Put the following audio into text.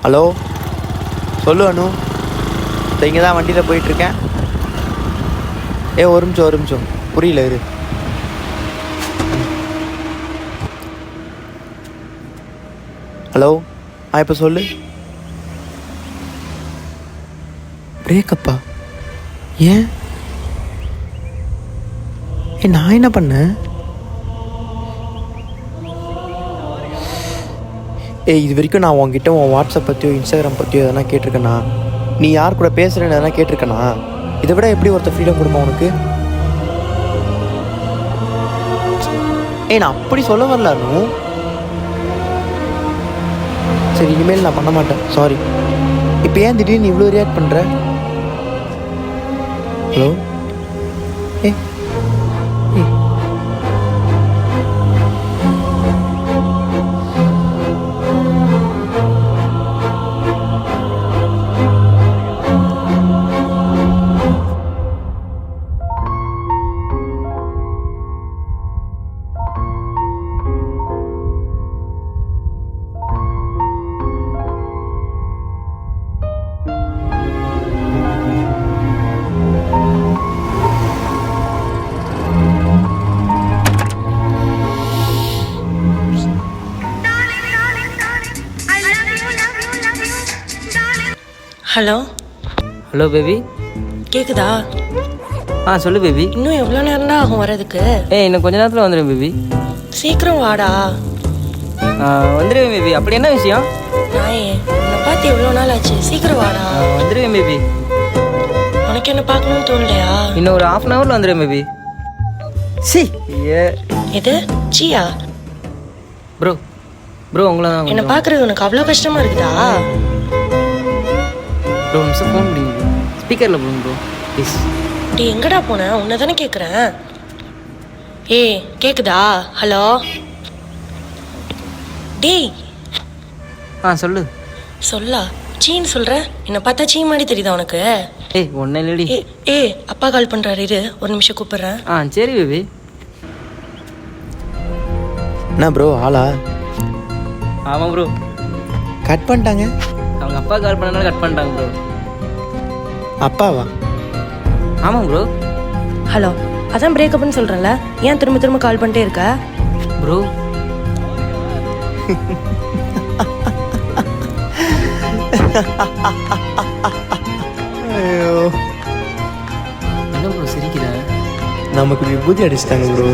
Hello, சொல்லு அனு. இங்கே தான் வண்டியில் போயிட்டுருக்கேன். ஒரு நிமிஷம் புரியல இரு. ஹலோ, இப்போ சொல்லு. பிரேக்கப்பா? ஏன்? நான் என்ன பண்ணேன்? இது வரைக்கும் நான் உங்ககிட்ட உன் வாட்ஸ்அப் பற்றியோ இன்ஸ்டாகிராம் பற்றியோ எதனா கேட்டிருக்கேண்ணா? நீ யார் கூட பேசுகிறேன்னு எதனா கேட்டிருக்கேண்ணா? இதை விட எப்படி ஒருத்தர் ஃப்ரீடம் கொடுமா உனக்கு? நான் அப்படி சொல்ல வரல அனு. சரி, இனிமேல் நான் பண்ண மாட்டேன், சாரி. இப்போ ஏன் திடீர்னு இவ்வளோ ரியாக்ட் பண்ணுற? ஹலோ, ஏ ஹலோ. ஹலோ பேபி, கேக்குதா? சொல்லு பேபி. இன்னும் எவ்வளோ நேரம் தான் ஆகும் வரதுக்கு? இன்னும் கொஞ்ச நேரத்தில் வந்துடுவேன் பேபி. சீக்கிரம் வாடா. வந்துடுவேன் பேபி. அப்படி என்ன விஷயம்? நாயே, உன்னை பார்த்து எவ்வளோ நாள் ஆச்சு, சீக்கிரம் வாடா. வந்துடுவேன் பேபி. உனக்கு என்ன பார்க்கணும்னு தோணலையா? இன்னும் ஒரு ½ ஹவரில் வந்துடுவேன் பேபி. சி எது சியா? ப்ரோ உங்களை தான் என்னை பார்க்குறது உனக்கு அவ்வளோ கஷ்டமா இருக்குதா? ப்ரோ நிமிஷம் ஃபோன் முடியுங்க ப்ரோ. ஸ்பீக்கரில் போடுங்க ப்ரோ ப்ளீஸ். டே, எங்கடா போனேன்? உன்னை தானே கேட்குறேன். கேக்குதா? ஹலோ டேய். சொல்லு. சொல்லா? சீன்னு சொல்கிற? என்னை பார்த்தா சீ மாதிரி தெரியுதா உனக்கு? ஒன்றும் இல்லடி. அப்பா கால் பண்ணுறாரு, இரு ஒரு நிமிஷம் கூப்பிட்றேன். சரி பேபி. என்ன ப்ரோ ஆளா? ஆமாம் ப்ரோ, கட் பண்ணிட்டாங்க. அவங்க அப்பா கால் பண்ணனால கட் பண்ணிட்டாங்க ப்ரோ. அப்பாவா? ஆமாம் ப்ரோ. ஹலோ, அதான் பிரேக்கப்னு சொல்கிறேன்ல, ஏன் திரும்ப திரும்ப கால் பண்ணிட்டே இருக்க? ப்ரோ ஐயோ, என்ன ப்ரோ சிரிக்கிற? நமக்கு விபூதி அடிச்சிட்டாங்க ப்ரோ.